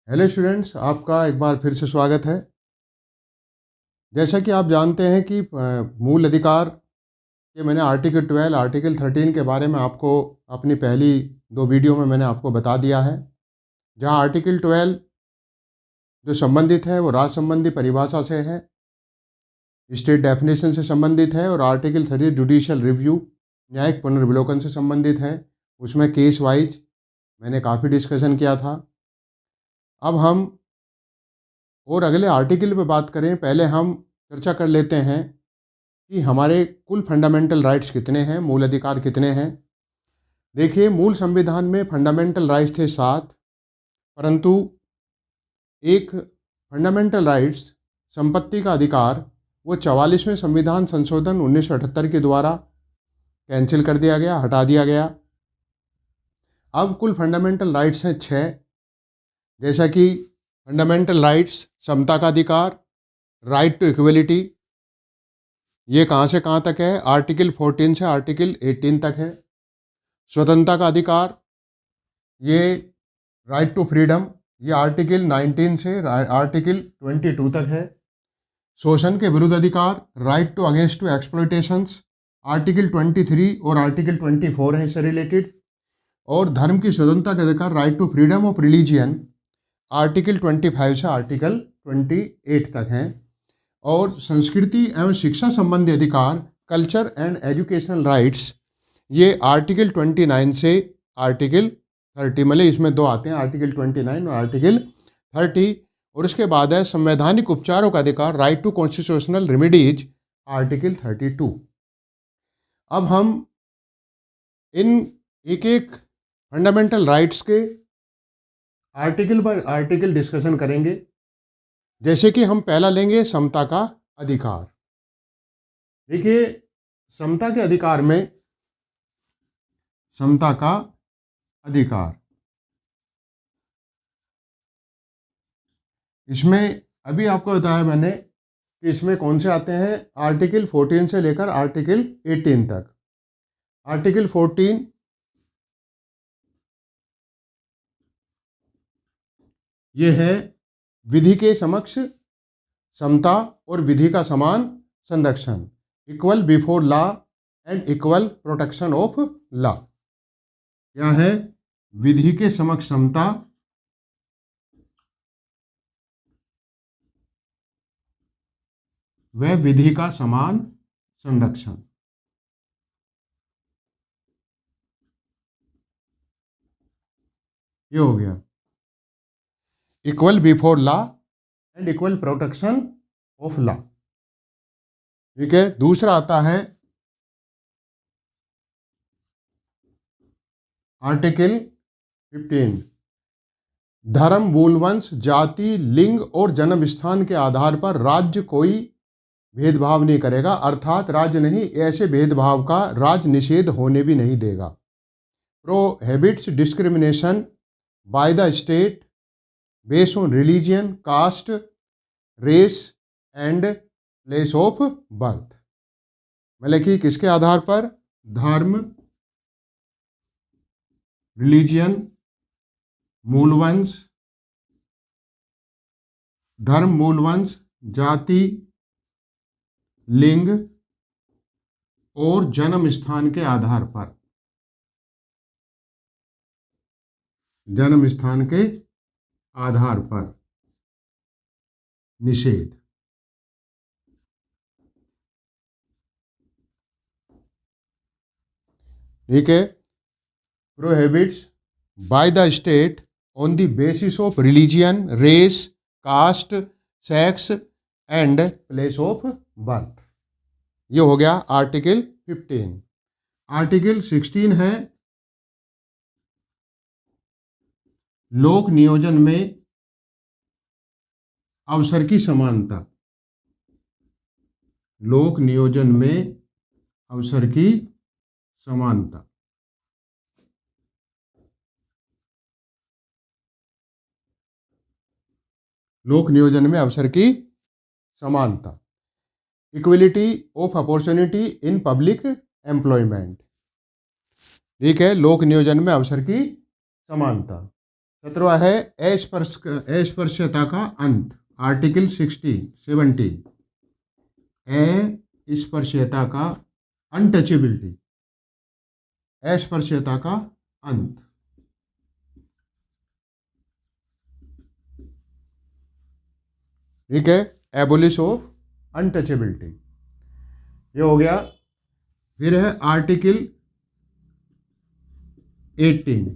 Hello students, आपका एक बार फिर से स्वागत है। जैसा कि आप जानते हैं कि मूल अधिकार के मैंने आर्टिकल 12, आर्टिकल 13 के बारे में आपको अपनी पहली 2 वीडियो में मैंने आपको बता दिया है। जहां आर्टिकल 12 जो संबंधित है वो राज्य संबंधी परिभाषा से है, स्टेट डेफिनेशन से संबंधित है, और आर्टिकल 30 जुडिशियल रिव्यू न्यायिक पुनर्विलोकन से संबंधित है। उसमें केस वाइज मैंने काफ़ी डिस्कशन किया था। अब हम और अगले आर्टिकल पे बात करें, पहले हम चर्चा कर लेते हैं कि हमारे कुल फंडामेंटल राइट्स कितने हैं, मूल अधिकार कितने हैं। देखिए, मूल संविधान में फंडामेंटल राइट्स थे 7, परंतु एक फंडामेंटल राइट्स संपत्ति का अधिकार वो 44वें संविधान संशोधन 1978 के द्वारा कैंसिल कर दिया गया, हटा दिया गया। अब कुल फंडामेंटल राइट्स हैं 6, जैसा कि फंडामेंटल राइट्स समता का अधिकार, राइट टू इक्वलिटी, ये कहाँ से कहाँ तक है, आर्टिकल 14 से आर्टिकल 18 तक है। स्वतंत्रता का अधिकार, ये राइट टू फ्रीडम, ये आर्टिकल 19 से आर्टिकल 22 तक है। शोषण के विरुद्ध अधिकार, right to against to exploitations, article 23 और आर्टिकल 24 है इससे रिलेटेड। और धर्म की स्वतंत्रता का अधिकार, right to freedom of religion, article 25 से आर्टिकल 28 तक हैं। और संस्कृति एवं शिक्षा संबंधी अधिकार, कल्चर एंड एजुकेशनल राइट्स, ये आर्टिकल 29 से आर्टिकल 30, मतलब इसमें 2 आते हैं, आर्टिकल 29 और आर्टिकल 30। और उसके बाद है संवैधानिक उपचारों का अधिकार, right to constitutional remedies, article 32। अब हम इन एक एक फंडामेंटल राइट्स के आर्टिकल पर आर्टिकल डिस्कशन करेंगे। जैसे कि हम पहला लेंगे समता का अधिकार। देखिए, समता के अधिकार में, समता का अधिकार, इसमें अभी आपको बताया मैंने कि इसमें कौन से आते हैं, आर्टिकल 14 से लेकर आर्टिकल 18 तक। आर्टिकल 14 ये है विधि के समक्ष समता और विधि का समान संरक्षण, equal before law and equal protection of law. क्या है? विधि के समक्ष समता व विधि का समान संरक्षण। ये हो गया equal before law and equal protection of law. ठीक है। दूसरा आता है आर्टिकल 15, धर्म, मूल वंश, जाति, लिंग और जन्म स्थान के आधार पर राज्य कोई भेदभाव नहीं करेगा, अर्थात राज्य नहीं, ऐसे भेदभाव का राज्य निषेध होने भी नहीं देगा। Prohibits discrimination by the state based on religion, caste, race and place of birth. मतलब कि किसके आधार पर? धर्म, रिलीजियन, मूलवंश, धर्म, मूलवंश, जाति, लिंग और जन्म स्थान के आधार पर, जन्म स्थान के आधार पर निषेध। ठीक है। Prohibits by the state on the basis of religion, race, caste, sex and place of birth. ये हो गया आर्टिकल 15। आर्टिकल 16 है लोक नियोजन में अवसर की समानता। लोक नियोजन में अवसर की समानता। लोक नियोजन में अवसर की समानता, equality of opportunity in public employment. ठीक है। लोक नियोजन में अवसर की समानता। 17वां है अस्पृश्यता का अंत, आर्टिकल 17। अस्पृश्यता का अनटचेबिलिटी, अस्पृश्यता का अंत। ठीक है, एबोलिश ऑफ अनटचेबिलिटी, ये हो गया। फिर है आर्टिकल 18,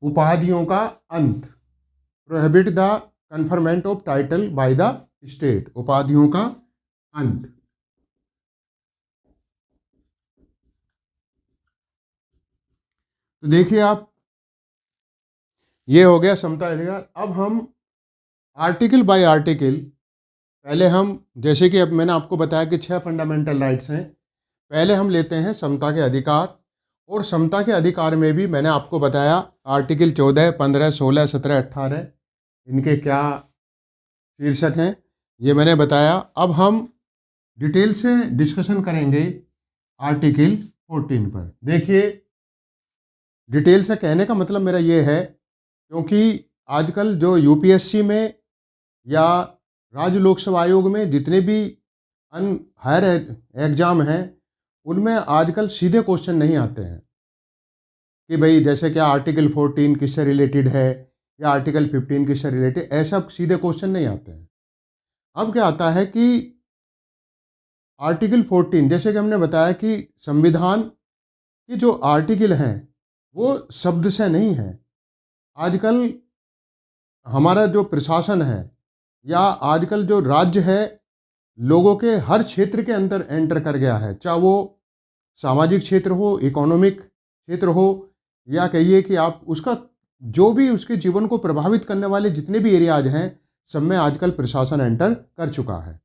उपाधियों का अंत, prohibit the conferment of title by the state, उपाधियों का अंत। तो देखिए आप, ये हो गया समता अधिकार। अब हम आर्टिकल बाय आर्टिकल, पहले हम, जैसे कि अब मैंने आपको बताया कि 6 फंडामेंटल राइट्स हैं, पहले हम लेते हैं समता के अधिकार। और समता के अधिकार में भी मैंने आपको बताया आर्टिकल 14, 15, 16, 17, 18 इनके क्या शीर्षक हैं, ये मैंने बताया। अब हम डिटेल से डिस्कशन करेंगे आर्टिकल 14 पर। देखिए, डिटेल से कहने का मतलब मेरा ये है, क्योंकि आजकल जो यूपीएससी में या राज्य लोक सेवा आयोग में जितने भी हायर एग्जाम हैं, उनमें आजकल सीधे क्वेश्चन नहीं आते हैं कि भाई जैसे क्या आर्टिकल 14 किससे रिलेटेड है या आर्टिकल 15 किससे रिलेटेड, ऐसा सीधे क्वेश्चन नहीं आते हैं। अब क्या आता है कि आर्टिकल 14, जैसे कि हमने बताया कि संविधान के जो आर्टिकल हैं वो शब्द से नहीं है। आजकल हमारा जो प्रशासन है या आजकल जो राज्य है, लोगों के हर क्षेत्र के अंदर एंटर कर गया है, चाहे वो सामाजिक क्षेत्र हो, इकोनॉमिक क्षेत्र हो, या कहिए कि आप उसका जो भी उसके जीवन को प्रभावित करने वाले जितने भी एरियाज हैं, सब में आजकल प्रशासन एंटर कर चुका है।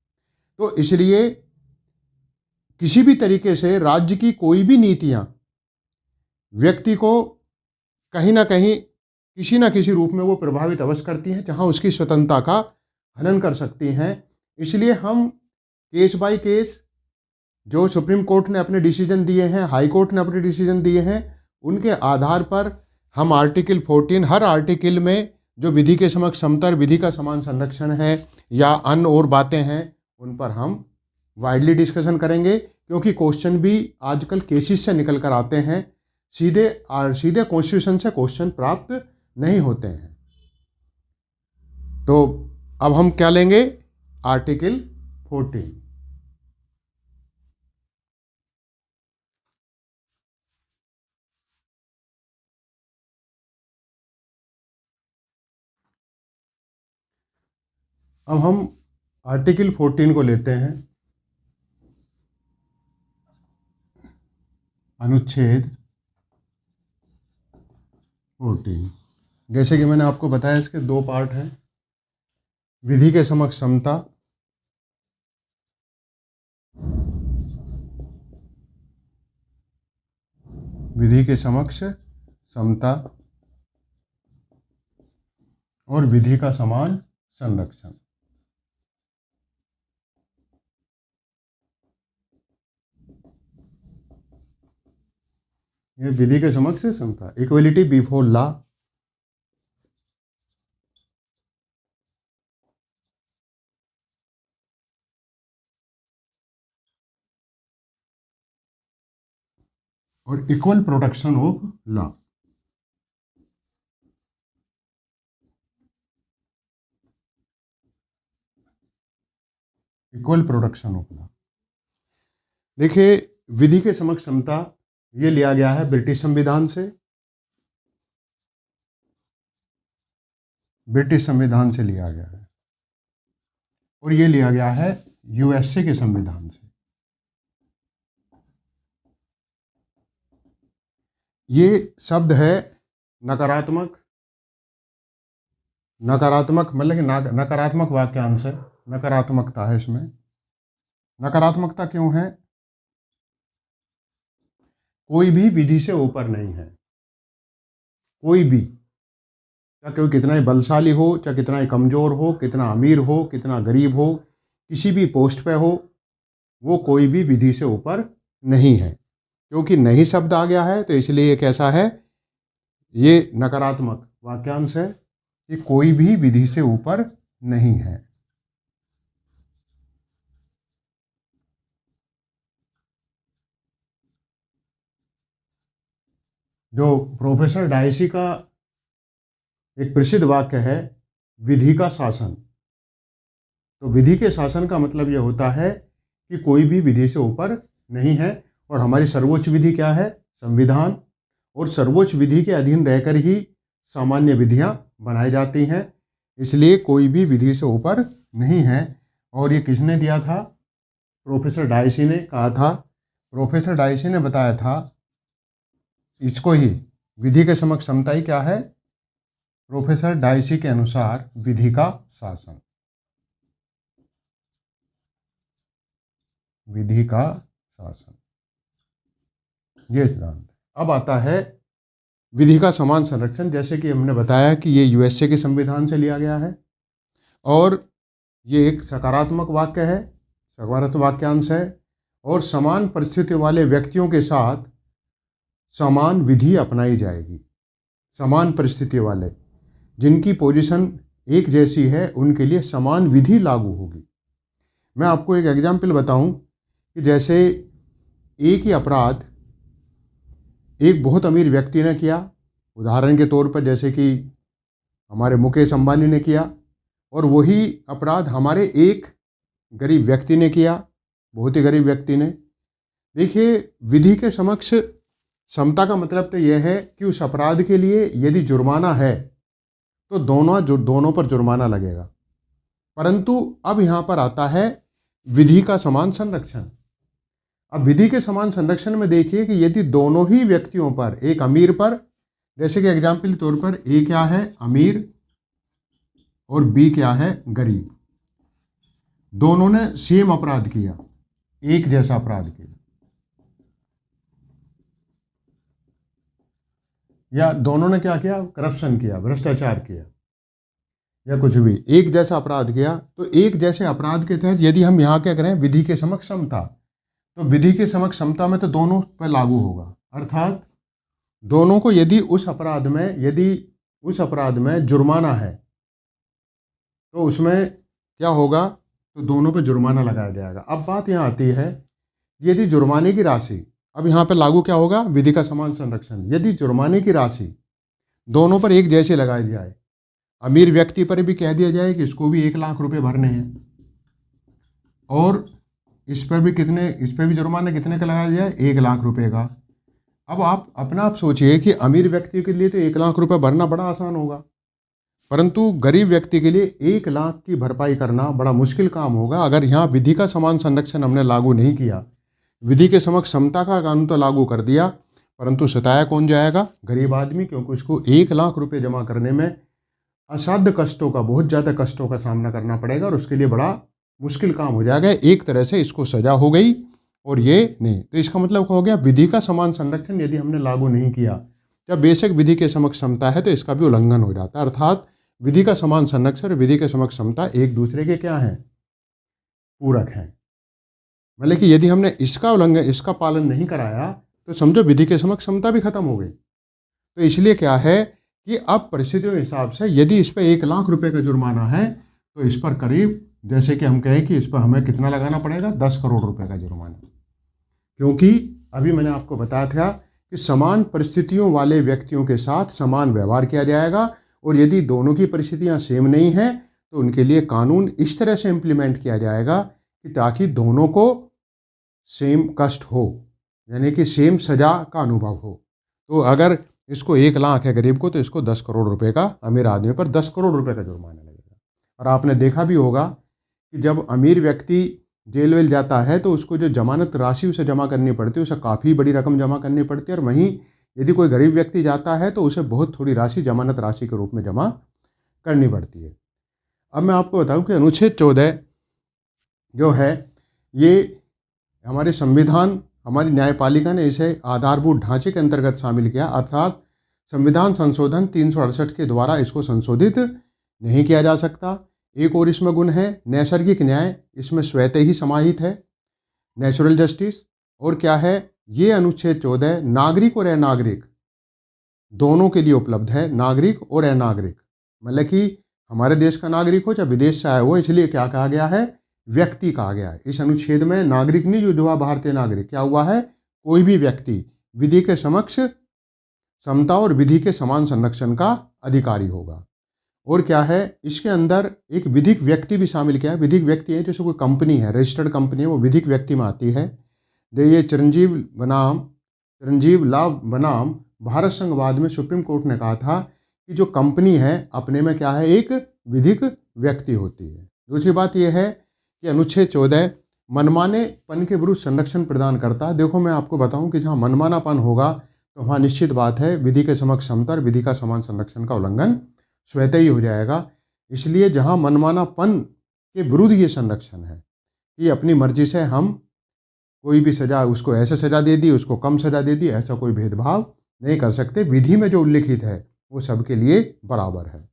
तो इसलिए किसी भी तरीके से राज्य की कोई भी नीतियां व्यक्ति को कहीं ना कहीं किसी ना किसी रूप में वो प्रभावित अवश्य करती हैं, जहां उसकी स्वतंत्रता का हनन कर सकती हैं। इसलिए हम केस बाय केस, जो सुप्रीम कोर्ट ने अपने डिसीजन दिए हैं, हाई कोर्ट ने अपने डिसीजन दिए हैं, उनके आधार पर हम आर्टिकल 14, हर आर्टिकल में जो विधि के समक्ष समता, विधि का समान संरक्षण है या अन्य और बातें हैं, उन पर हम वाइडली डिस्कशन करेंगे। क्योंकि क्वेश्चन भी आजकल केसेस से निकल कर आते हैं, सीधे कॉन्स्टिट्यूशन से क्वेश्चन प्राप्त नहीं होते हैं। तो अब हम क्या लेंगे, आर्टिकल 14। अब हम आर्टिकल 14 को लेते हैं, अनुच्छेद 14। जैसे कि मैंने आपको बताया, इसके 2 पार्ट हैं, विधि के समक्ष समता, विधि के समक्ष समता और विधि का समान संरक्षण। ये विधि के समक्ष समता, इक्वलिटी बिफोर लॉ, और equal protection of law. Equal protection of law. देखिए, विधि के समक्ष समता ये लिया गया है ब्रिटिश संविधान से, ब्रिटिश संविधान से लिया गया है, और ये लिया गया है यूएसए के संविधान से। ये शब्द है नकारात्मक, नकारात्मक मतलब कि नकारात्मक वाक्यांश है, नकारात्मकता है इसमें। नकारात्मकता क्यों है? कोई भी विधि से ऊपर नहीं है, कोई भी, चाहे कोई कितना ही बलशाली हो, चाहे कितना ही कमज़ोर हो, कितना अमीर हो, कितना गरीब हो, किसी भी पोस्ट पे हो, वो कोई भी विधि से ऊपर नहीं है। क्योंकि नहीं शब्द आ गया है, तो इसलिए ये कैसा है, ये नकारात्मक, वाक्यांश है कि कोई भी विधि से ऊपर नहीं है। जो प्रोफेसर डायसी का एक प्रसिद्ध वाक्य है, विधि का शासन। तो विधि के शासन का मतलब यह होता है कि कोई भी विधि से ऊपर नहीं है, और हमारी सर्वोच्च विधि क्या है? संविधान। और सर्वोच्च विधि के अधीन रहकर ही सामान्य विधियां बनाई जाती हैं, इसलिए कोई भी विधि से ऊपर नहीं है। और ये किसने दिया था? प्रोफेसर डायसी ने कहा था। प्रोफेसर डायसी ने बताया था इसको ही, विधि के समक्ष समता ही क्या है? प्रोफेसर डायसी के अनुसार विधि का शासन, विधि का शासन, ये सिद्धांत। अब आता है विधि का समान संरक्षण। जैसे कि हमने बताया कि ये यूएसए के संविधान से लिया गया है, और ये एक सकारात्मक वाक्य है, सकारात्मक वाक्यांश है, और समान परिस्थिति वाले व्यक्तियों के साथ समान विधि अपनाई जाएगी। समान परिस्थिति वाले, जिनकी पोजीशन एक जैसी है, उनके लिए समान विधि लागू होगी। मैं आपको एक एग्जाम्पल बताऊं कि जैसे एक ही अपराध एक बहुत अमीर व्यक्ति ने किया, उदाहरण के तौर पर जैसे कि हमारे मुकेश अंबानी ने किया, और वही अपराध हमारे एक गरीब व्यक्ति ने किया, बहुत ही गरीब व्यक्ति ने। देखिए, विधि के समक्ष समता का मतलब तो यह है कि उस अपराध के लिए यदि जुर्माना है तो दोनों पर जुर्माना लगेगा। परंतु अब यहाँ पर आता है विधि का समान संरक्षण। अब विधि के समान संरक्षण में देखिए कि यदि दोनों ही व्यक्तियों पर, एक अमीर पर, जैसे कि एग्जाम्पल के तौर पर ए क्या है? अमीर, और बी क्या है? गरीब। दोनों ने सेम अपराध किया, एक जैसा अपराध किया, या दोनों ने क्या किया? करप्शन किया, भ्रष्टाचार किया, या कुछ भी एक जैसा अपराध किया। तो एक जैसे अपराध के तहत यदि हम यहाँ क्या करें? विधि के समक्ष समता, तो विधि के समक्ष समता में तो दोनों पर लागू होगा। अर्थात दोनों को यदि उस अपराध में जुर्माना है तो उसमें क्या होगा? तो दोनों पर जुर्माना लगाया जाएगा। अब बात यहाँ आती है, यदि जुर्माने की राशि, अब यहाँ पर लागू क्या होगा? विधि का समान संरक्षण। यदि जुर्माने की राशि दोनों पर एक जैसे लगाई जाए, अमीर व्यक्ति पर भी कह दिया जाए कि इसको भी 1,00,000 रुपये भरने हैं, और इस पर भी जुर्माना कितने का लगाया जाए? 1,00,000 रुपये का। अब आप सोचिए कि अमीर व्यक्ति के लिए तो 1,00,000 रुपये भरना बड़ा आसान होगा, परंतु गरीब व्यक्ति के लिए 1,00,000 की भरपाई करना बड़ा मुश्किल काम होगा। अगर यहाँ विधि का समान संरक्षण हमने लागू नहीं किया, विधि के समक्ष समता का कानून तो लागू कर दिया, परंतु सताया कौन जाएगा? गरीब आदमी, क्योंकि उसको 1,00,000 रुपये जमा करने में असाध्य कष्टों का, बहुत ज़्यादा कष्टों का सामना करना पड़ेगा, और उसके लिए बड़ा मुश्किल काम हो जाएगा। एक तरह से इसको सजा हो गई, और ये नहीं। तो इसका मतलब क्या हो गया? विधि का समान संरक्षण यदि हमने लागू नहीं किया, जब बेशक विधि के समक्ष समता है, तो इसका भी उल्लंघन हो जाता है। अर्थात विधि का समान संरक्षण और विधि के समक्ष समता एक दूसरे के क्या हैं? पूरक हैं। मतलब कि यदि हमने इसका पालन नहीं कराया, तो समझो विधि के समक्ष समता भी खत्म हो गई। तो इसलिए क्या है कि अब परिस्थितियों के हिसाब से यदि इस पर 1,00,000 रुपये का जुर्माना है, तो इस पर करीब, जैसे कि हम कहें कि इस पर हमें कितना लगाना पड़ेगा? 10 करोड़ रुपए का जुर्माना। क्योंकि अभी मैंने आपको बताया था कि समान परिस्थितियों वाले व्यक्तियों के साथ समान व्यवहार किया जाएगा, और यदि दोनों की परिस्थितियां सेम नहीं हैं, तो उनके लिए कानून इस तरह से इम्प्लीमेंट किया जाएगा कि ताकि दोनों को सेम कष्ट हो, यानी कि सेम सजा का अनुभव हो। तो अगर इसको 1,00,000 है गरीब को, तो इसको 10 करोड़ रुपए का, अमीर आदमी पर 10 करोड़ रुपए का जुर्माना लगेगा। और आपने देखा भी होगा कि जब अमीर व्यक्ति जेल वेल जाता है, तो उसको जो जमानत राशि उसे जमा करनी पड़ती है, उसे काफ़ी बड़ी रकम जमा करनी पड़ती है। और वहीं यदि कोई गरीब व्यक्ति जाता है, तो उसे बहुत थोड़ी राशि जमानत राशि के रूप में जमा करनी पड़ती है। अब मैं आपको बताऊं कि अनुच्छेद 14 जो है, ये हमारे संविधान, हमारी न्यायपालिका ने इसे आधारभूत ढांचे के अंतर्गत शामिल किया। अर्थात संविधान संशोधन 368 के द्वारा इसको संशोधित नहीं किया जा सकता। एक और इसमें गुण है, नैसर्गिक न्याय इसमें स्वतः ही समाहित है, नेचुरल जस्टिस। और क्या है? ये अनुच्छेद 14 नागरिक और अनागरिक दोनों के लिए उपलब्ध है, नागरिक और अनागरिक। मतलब कि हमारे देश का नागरिक हो चाहे विदेश से आया हो, इसलिए क्या कहा गया है, व्यक्ति कहा गया है। इस अनुच्छेद में नागरिक नहीं जो हुआ भारतीय नागरिक, क्या हुआ है, कोई भी व्यक्ति विधि के समक्ष समता और विधि के समान संरक्षण का अधिकारी होगा। और क्या है, इसके अंदर एक विधिक व्यक्ति भी शामिल किया है। विधिक व्यक्ति है जैसे कोई कंपनी है, रजिस्टर्ड कंपनी है, वो विधिक व्यक्ति में आती है। ये चिरंजीव लाभ बनाम भारत संघवाद में सुप्रीम कोर्ट ने कहा था कि जो कंपनी है अपने में क्या है, एक विधिक व्यक्ति होती है। दूसरी बात यह है कि अनुच्छेद 14 मनमानेपन के विरुद्ध संरक्षण प्रदान करता है। देखो मैं आपको बताऊं कि जहाँ मनमानापन होगा तो वहाँ निश्चित बात है विधि के समक्ष समता और विधि का समान संरक्षण का उल्लंघन स्वतः ही हो जाएगा। इसलिए जहाँ मनमानापन के विरुद्ध ये संरक्षण है कि अपनी मर्जी से हम कोई भी सजा, उसको ऐसे सजा दे दी, उसको कम सजा दे दी, ऐसा कोई भेदभाव नहीं कर सकते। विधि में जो उल्लिखित है वो सबके लिए बराबर है।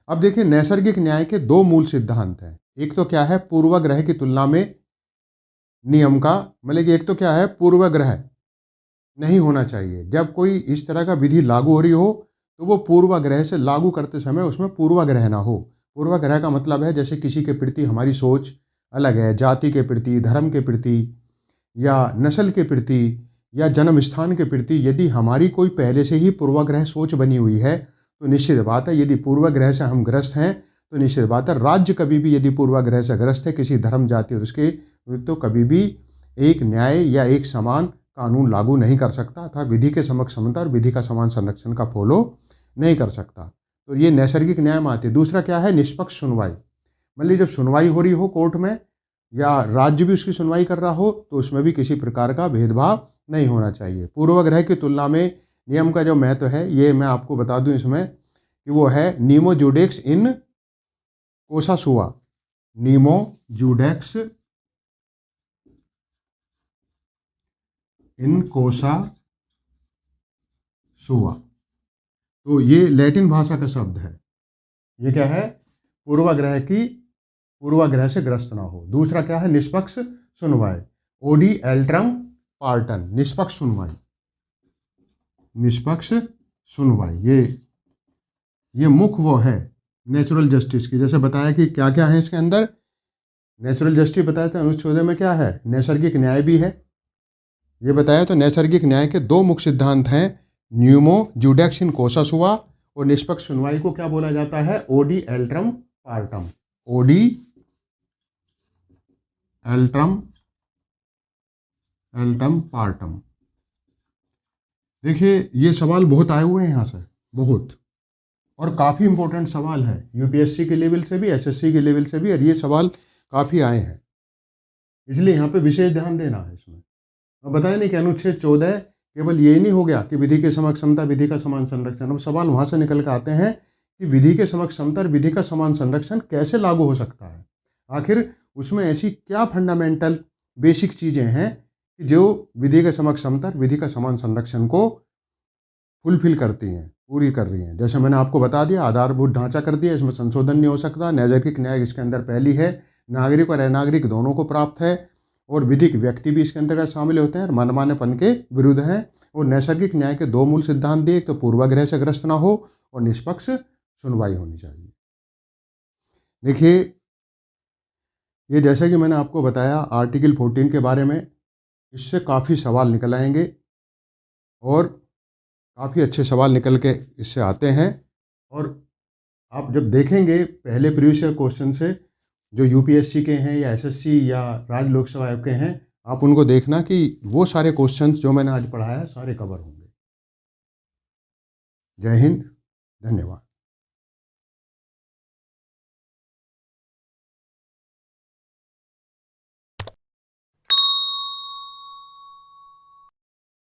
अब देखिए, नैसर्गिक न्याय के दो मूल सिद्धांत हैं। एक तो क्या है, पूर्वाग्रह की तुलना में नियम का, मतलब कि एक तो क्या है, पूर्वाग्रह नहीं होना चाहिए। जब कोई इस तरह का विधि लागू हो रही हो तो वो पूर्वाग्रह से लागू करते समय उसमें पूर्वाग्रह ना हो। पूर्वाग्रह का मतलब है जैसे किसी के प्रति हमारी सोच अलग है, जाति के प्रति, धर्म के प्रति या नस्ल के प्रति या जन्म स्थान के प्रति यदि हमारी कोई पहले से ही पूर्वाग्रह सोच बनी हुई है तो निश्चित बात है यदि पूर्वाग्रह से हम ग्रस्त हैं तो निश्चित बात है राज्य कभी भी यदि पूर्वाग्रह से ग्रस्त है किसी धर्म, जाति और उसके, तो कभी भी एक न्याय या एक समान कानून लागू नहीं कर सकता अर्थात विधि के समक्ष समता और विधि का समान संरक्षण का फॉलो नहीं कर सकता। तो ये नैसर्गिक न्याय में आती है। दूसरा क्या है, निष्पक्ष सुनवाई। मतलब जब सुनवाई हो रही हो कोर्ट में या राज्य भी उसकी सुनवाई कर रहा हो तो उसमें भी किसी प्रकार का भेदभाव नहीं होना चाहिए। पूर्वाग्रह की तुलना में नियम का जो महत्व है ये मैं आपको बता दूं इसमें कि वो है नीमो जुडेक्स इन कोसा सुआ। नीमो जुडेक्स इन कोसा सुआ। तो ये लैटिन भाषा का शब्द है। ये क्या है, पूर्वाग्रह से ग्रस्त ना हो। दूसरा क्या है, निष्पक्ष सुनवाई, ओडी एल्ट्रम पार्टन, निष्पक्ष सुनवाई। निष्पक्ष सुनवाई ये मुख्य वो है नेचुरल जस्टिस की। जैसे बताया कि क्या क्या है इसके अंदर, नेचुरल जस्टिस बताया था अनुच्छेद 14 में क्या है, नैसर्गिक न्याय भी है ये बताया। तो नैसर्गिक न्याय के दो मुख्य सिद्धांत हैं, न्यूमो जुडेक्स इन कोसा सुआ और निष्पक्ष सुनवाई को क्या बोला जाता है, audi alteram partem. Audi alteram partem. देखिए ये सवाल बहुत आए हुए हैं यहाँ से, बहुत, और काफ़ी इंपॉर्टेंट सवाल है यूपीएससी के लेवल से भी, एसएससी के लेवल से भी, और ये सवाल काफ़ी आए हैं, इसलिए यहाँ पे विशेष ध्यान देना है इसमें। अब बताया नहीं कि अनुच्छेद 14 केवल यही नहीं हो गया कि विधि के समक्ष समता, विधि का समान संरक्षण। अब सवाल वहाँ से निकल कर आते हैं कि विधि के समक्ष समता और विधि का समान संरक्षण कैसे लागू हो सकता है। आखिर उसमें ऐसी क्या फंडामेंटल बेसिक चीज़ें हैं कि जो विधि के समक्ष समता, विधि का समान संरक्षण को फुलफिल करती हैं, पूरी कर रही हैं। जैसे मैंने आपको बता दिया, आधारभूत ढांचा कर दिया, इसमें संशोधन नहीं हो सकता। नैसर्गिक न्याय इसके अंदर पहली है, नागरिक और अनागरिक दोनों को प्राप्त है, और विधिक व्यक्ति भी इसके अंतर्गत शामिल होते हैं और मनमानेपन के विरुद्ध हैं। और नैसर्गिक न्याय के दो मूल सिद्धांत दिए, एक तो पूर्वाग्रह से ग्रस्त ना हो और निष्पक्ष सुनवाई होनी चाहिए। देखिए ये जैसा कि मैंने आपको बताया आर्टिकल 14 के बारे में, इससे काफ़ी सवाल निकल आएंगे और काफ़ी अच्छे सवाल निकल के इससे आते हैं। और आप जब देखेंगे पहले प्रीवियस ईयर क्वेश्चन से जो यूपीएससी के हैं या एसएससी या राज्य लोक सेवा आयोग के हैं, आप उनको देखना कि वो सारे क्वेश्चंस जो मैंने आज पढ़ाया है सारे कवर होंगे। जय हिंद, धन्यवाद।